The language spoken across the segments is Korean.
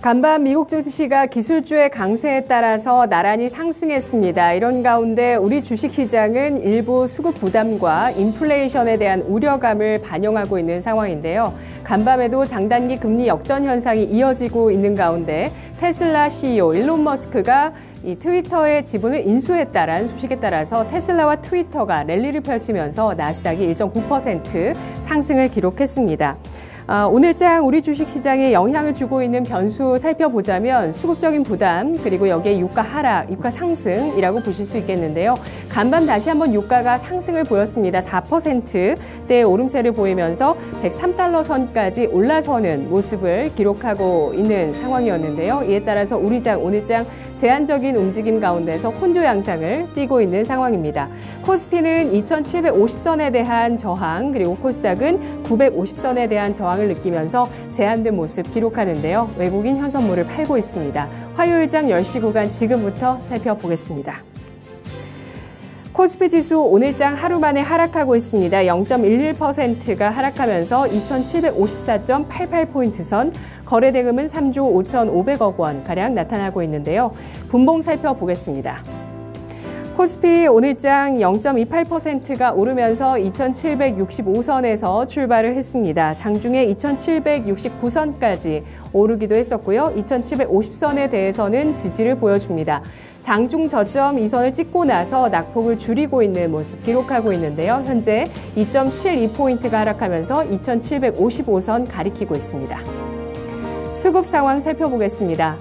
간밤 미국 증시가 기술주의 강세에 따라서 나란히 상승했습니다. 이런 가운데 우리 주식시장은 일부 수급 부담과 인플레이션에 대한 우려감을 반영하고 있는 상황인데요. 간밤에도 장단기 금리 역전 현상이 이어지고 있는 가운데 테슬라 CEO 일론 머스크가 이 트위터의 지분을 인수했다라는 소식에 따라서 테슬라와 트위터가 랠리를 펼치면서 나스닥이 1.9% 상승을 기록했습니다. 오늘장 우리 주식시장에 영향을 주고 있는 변수 살펴보자면 수급적인 부담, 그리고 여기에 유가 하락, 유가 상승이라고 보실 수 있겠는데요. 간밤 다시 한번 유가가 상승을 보였습니다. 4%대의 오름세를 보이면서 103달러 선까지 올라서는 모습을 기록하고 있는 상황이었는데요. 이에 따라서 우리장 오늘장 제한적인 움직임 가운데서 혼조 양상을 띠고 있는 상황입니다. 코스피는 2750선에 대한 저항, 그리고 코스닥은 950선에 대한 저항을 느끼면서 제한된 모습 기록하는데요. 외국인 현선물을 팔고 있습니다. 화요일장 10시 구간 지금부터 살펴보겠습니다. 코스피 지수 오늘장 하루 만에 하락하고 있습니다. 0.11%가 하락하면서 2754.88포인트 선, 거래대금은 3조 5,500억 원가량 나타나고 있는데요. 분봉 살펴보겠습니다. 코스피 오늘장 0.28%가 오르면서 2765선에서 출발을 했습니다. 장중에 2769선까지 오르기도 했었고요. 2750선에 대해서는 지지를 보여줍니다. 장중 저점 이 선을 찍고 나서 낙폭을 줄이고 있는 모습 기록하고 있는데요. 현재 2.72포인트가 하락하면서 2755선 가리키고 있습니다. 수급 상황 살펴보겠습니다.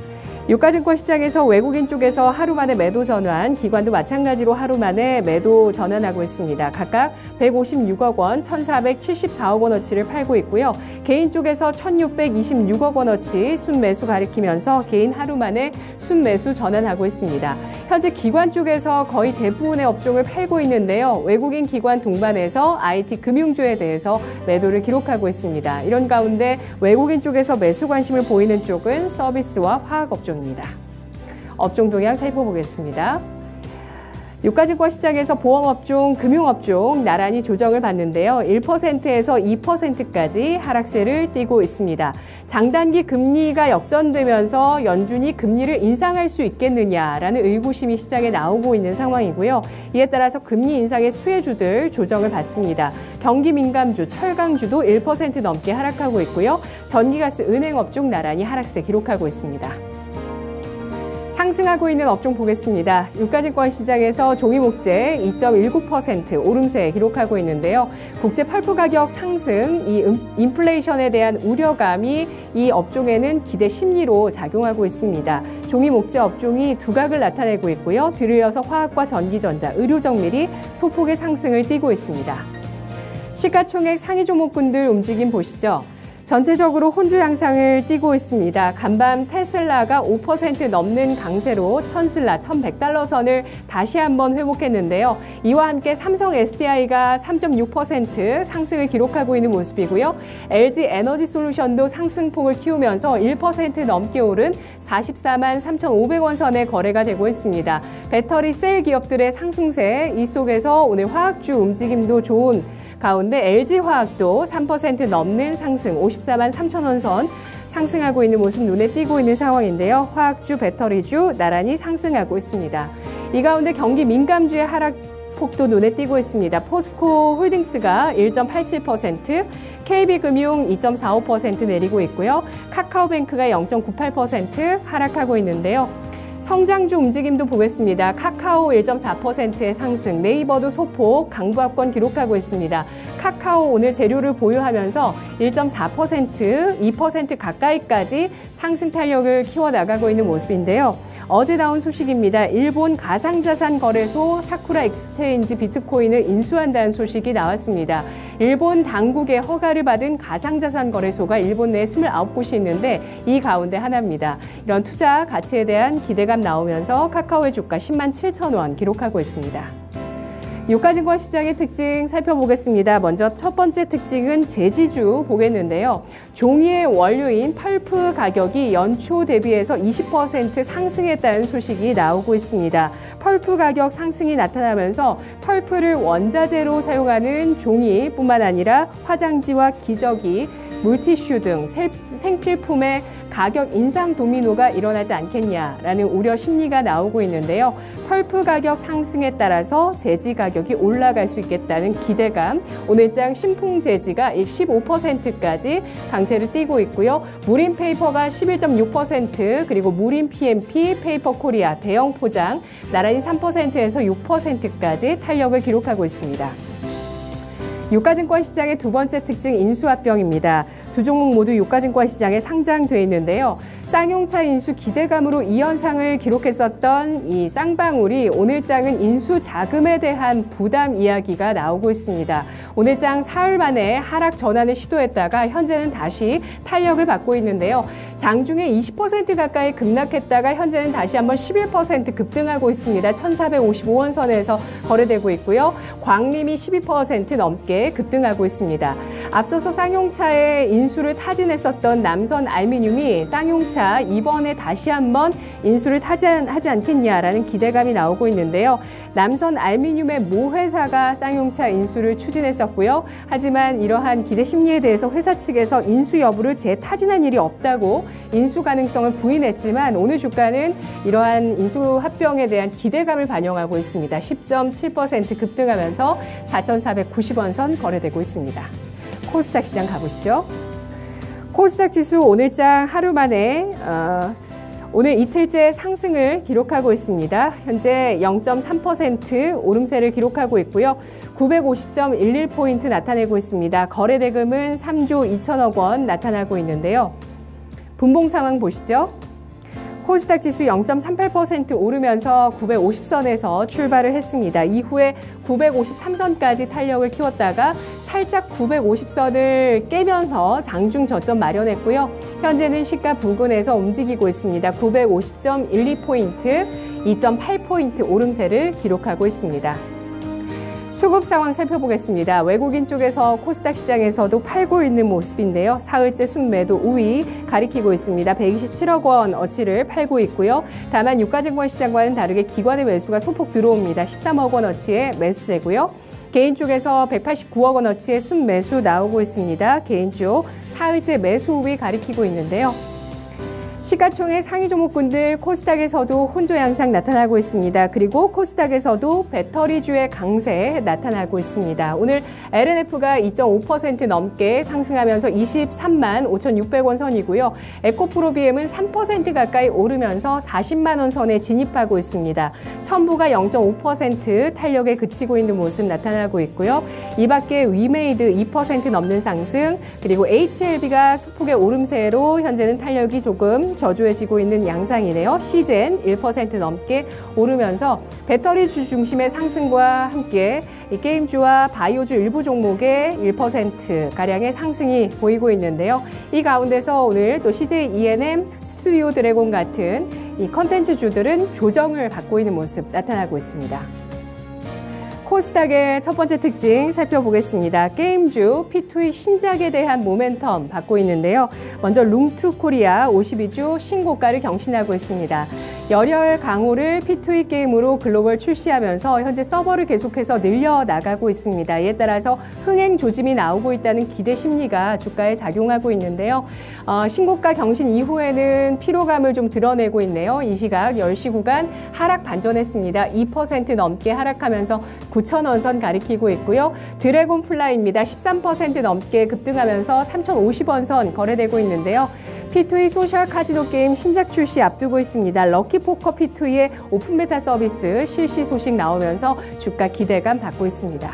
유가증권 시장에서 외국인 쪽에서 하루 만에 매도 전환, 기관도 마찬가지로 하루 만에 매도 전환하고 있습니다. 각각 156억 원, 1,474억 원어치를 팔고 있고요. 개인 쪽에서 1,626억 원어치 순매수 가리키면서 개인 하루 만에 순매수 전환하고 있습니다. 현재 기관 쪽에서 거의 대부분의 업종을 팔고 있는데요. 외국인 기관 동반해서 IT 금융주에 대해서 매도를 기록하고 있습니다. 이런 가운데 외국인 쪽에서 매수 관심을 보이는 쪽은 서비스와 화학업종 입니다. 업종 동향 살펴보겠습니다. 유가증권 시장에서 보험업종, 금융업종 나란히 조정을 받는데요. 1%에서 2%까지 하락세를 띠고 있습니다. 장단기 금리가 역전되면서 연준이 금리를 인상할 수 있겠느냐라는 의구심이 시장에 나오고 있는 상황이고요. 이에 따라서 금리 인상의 수혜주들 조정을 받습니다. 경기 민감주, 철강주도 1% 넘게 하락하고 있고요. 전기가스, 은행업종 나란히 하락세 기록하고 있습니다. 상승하고 있는 업종 보겠습니다. 유가증권 시장에서 종이목재 2.19% 오름세 기록하고 있는데요. 국제 펄프 가격 상승, 이 인플레이션에 대한 우려감이 이 업종에는 기대 심리로 작용하고 있습니다. 종이목재 업종이 두각을 나타내고 있고요. 뒤를 이어서 화학과 전기전자, 의료정밀이 소폭의 상승을 띠고 있습니다. 시가총액 상위 종목군들 움직임 보시죠. 전체적으로 혼조 양상을 띠고 있습니다. 간밤 테슬라가 5% 넘는 강세로 천슬라 1,100달러 선을 다시 한번 회복했는데요. 이와 함께 삼성 SDI가 3.6% 상승을 기록하고 있는 모습이고요. LG 에너지 솔루션도 상승폭을 키우면서 1% 넘게 오른 44만 3,500원 선에 거래가 되고 있습니다. 배터리 셀 기업들의 상승세, 이 속에서 오늘 화학주 움직임도 좋은 가운데 LG화학도 3% 넘는 상승, 54만 3천원 선 상승하고 있는 모습 눈에 띄고 있는 상황인데요. 화학주, 배터리주 나란히 상승하고 있습니다. 이 가운데 경기 민감주의 하락폭도 눈에 띄고 있습니다. 포스코 홀딩스가 1.87%, KB금융 2.45% 내리고 있고요. 카카오뱅크가 0.98% 하락하고 있는데요. 성장주 움직임도 보겠습니다. 카카오 1.4%의 상승, 네이버도 소폭 강보합권 기록하고 있습니다. 카카오 오늘 재료를 보유하면서 1.4%, 2% 가까이까지 상승 탄력을 키워나가고 있는 모습인데요. 어제 나온 소식입니다. 일본 가상자산 거래소 사쿠라 익스체인지 비트코인을 인수한다는 소식이 나왔습니다. 일본 당국의 허가를 받은 가상자산 거래소가 일본 내에 29곳이 있는데 이 가운데 하나입니다. 이런 투자 가치에 대한 기대가 나오면서 카카오의 주가 10만 7천 원 기록하고 있습니다. 유가증권 시장의 특징 살펴보겠습니다. 먼저 첫 번째 특징은 재지주 보겠는데요. 종이의 원료인 펄프 가격이 연초 대비해서 20% 상승했다는 소식이 나오고 있습니다. 펄프 가격 상승이 나타나면서 펄프를 원자재로 사용하는 종이뿐만 아니라 화장지와 기저귀, 물티슈 등 생필품의 가격 인상 도미노가 일어나지 않겠냐라는 우려 심리가 나오고 있는데요. 펄프 가격 상승에 따라서 제지 가격이 올라갈 수 있겠다는 기대감, 오늘장 신풍 제지가 15%까지 강세를 띠고 있고요. 무림 페이퍼가 11.6%, 그리고 무림 PMP, 페이퍼 코리아, 대형 포장 나란히 3%에서 6%까지 탄력을 기록하고 있습니다. 유가증권 시장의 두 번째 특징 인수합병입니다. 두 종목 모두 유가증권 시장에 상장돼 있는데요. 쌍용차 인수 기대감으로 이 현상을 기록했었던 이 쌍방울이 오늘장은 인수 자금에 대한 부담 이야기가 나오고 있습니다. 오늘장 사흘 만에 하락 전환을 시도했다가 현재는 다시 탄력을 받고 있는데요. 장중에 20% 가까이 급락했다가 현재는 다시 한번 11% 급등하고 있습니다. 1,455원 선에서 거래되고 있고요. 광림이 12% 넘게 급등하고 있습니다. 앞서서 쌍용차의 인수를 타진했었던 남선 알미늄이 쌍용차 이번에 다시 한번 인수를 타진하지 않겠냐라는 기대감이 나오고 있는데요. 남선 알미늄의 모 회사가 쌍용차 인수를 추진했었고요. 하지만 이러한 기대 심리에 대해서 회사 측에서 인수 여부를 재타진한 일이 없다고 인수 가능성을 부인했지만 오늘 주가는 이러한 인수 합병에 대한 기대감을 반영하고 있습니다. 10.7% 급등하면서 4,490원 선 거래되고 있습니다. 코스닥 시장 가보시죠. 코스닥 지수 오늘장 하루 만에 오늘 이틀째 상승을 기록하고 있습니다. 현재 0.3% 오름세를 기록하고 있고요. 950.11포인트 나타내고 있습니다. 거래 대금은 3조 2천억 원 나타나고 있는데요. 분봉 상황 보시죠. 코스닥 지수 0.38% 오르면서 950선에서 출발을 했습니다. 이후에 953선까지 탄력을 키웠다가 살짝 950선을 깨면서 장중 저점 마련했고요. 현재는 시가 부근에서 움직이고 있습니다. 950.12포인트, 2.8포인트 오름세를 기록하고 있습니다. 수급 상황 살펴보겠습니다. 외국인 쪽에서 코스닥 시장에서도 팔고 있는 모습인데요. 사흘째 순매도 우위 가리키고 있습니다. 127억 원 어치를 팔고 있고요. 다만 유가증권 시장과는 다르게 기관의 매수가 소폭 들어옵니다. 13억 원 어치의 매수세고요. 개인 쪽에서 189억 원 어치의 순매수 나오고 있습니다. 개인 쪽 사흘째 매수 우위 가리키고 있는데요. 시가총액 상위 종목군들 코스닥에서도 혼조 양상 나타나고 있습니다. 그리고 코스닥에서도 배터리주의 강세 나타나고 있습니다. 오늘 LNF가 2.5% 넘게 상승하면서 23만 5,600원 선이고요. 에코프로비엠은 3% 가까이 오르면서 40만 원 선에 진입하고 있습니다. 첨부가 0.5% 탄력에 그치고 있는 모습 나타나고 있고요. 이 밖에 위메이드 2% 넘는 상승, 그리고 HLB가 소폭의 오름세로 현재는 탄력이 조금 저조해지고 있는 양상이네요. 시젠 1% 넘게 오르면서 배터리주 중심의 상승과 함께 이 게임주와 바이오주 일부 종목의 1%가량의 상승이 보이고 있는데요. 이 가운데서 오늘 또 CJ ENM, 스튜디오 드래곤 같은 이 컨텐츠주들은 조정을 받고 있는 모습 나타나고 있습니다. 코스닥의 첫 번째 특징 살펴보겠습니다. 게임주 P2E 신작에 대한 모멘텀 받고 있는데요. 먼저 룽투 코리아 52주 신고가를 경신하고 있습니다. 열혈 강호를 P2E 게임으로 글로벌 출시하면서 현재 서버를 계속해서 늘려나가고 있습니다. 이에 따라서 흥행 조짐이 나오고 있다는 기대 심리가 주가에 작용하고 있는데요. 신고가 경신 이후에는 피로감을 좀 드러내고 있네요. 이 시각 10시 구간 하락 반전했습니다. 2% 넘게 하락하면서 9,000원 선 가리키고 있고요. 드래곤 플라이입니다. 13% 넘게 급등하면서 3,050원 선 거래되고 있는데요. P2E 소셜 카지노 게임 신작 출시 앞두고 있습니다. 럭키포커 P2E의 오픈 베타 서비스 실시 소식 나오면서 주가 기대감 받고 있습니다.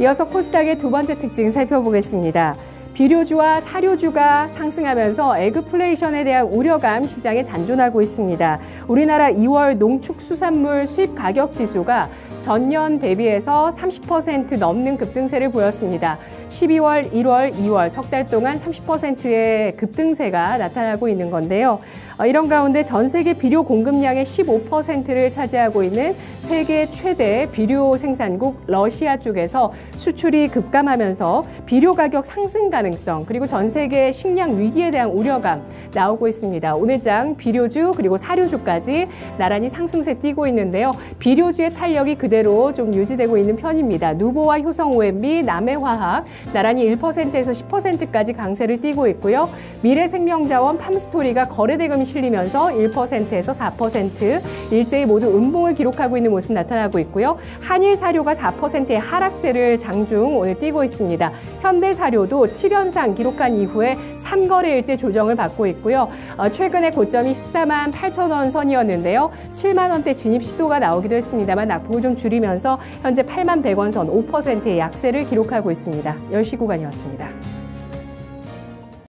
이어서 코스닥의 두 번째 특징 살펴보겠습니다. 비료주와 사료주가 상승하면서 에그플레이션에 대한 우려감 시장에 잔존하고 있습니다. 우리나라 2월 농축수산물 수입 가격 지수가 전년 대비해서 30% 넘는 급등세를 보였습니다. 12월, 1월, 2월 석 달 동안 30%의 급등세가 나타나고 있는 건데요. 이런 가운데 전 세계 비료 공급량의 15%를 차지하고 있는 세계 최대 비료 생산국 러시아 쪽에서 수출이 급감하면서 비료 가격 상승 가능성, 그리고 전 세계 식량 위기에 대한 우려감 나오고 있습니다. 오늘 장 비료주 그리고 사료주까지 나란히 상승세 띄고 있는데요. 비료주의 탄력이 그대로 좀 유지되고 있는 편입니다. 누보와 효성 OMB, 남해화학 나란히 1%에서 10%까지 강세를 띄고 있고요. 미래생명자원, 팜스토리가 거래대금이 실리면서 1%에서 4% 일제히 모두 음봉을 기록하고 있는 모습 나타나고 있고요. 한일사료가 4%의 하락세를 장중 오늘 띄고 있습니다. 현대사료도 7연상 기록한 이후에 3거래일째 조정을 받고 있고요. 최근에 고점이 14만 8천 원 선이었는데요. 7만 원대 진입 시도가 나오기도 했습니다만 낙폭을 좀 줄이면서 현재 8만 100원 선 5%의 약세를 기록하고 있습니다. 10시 구간이었습니다.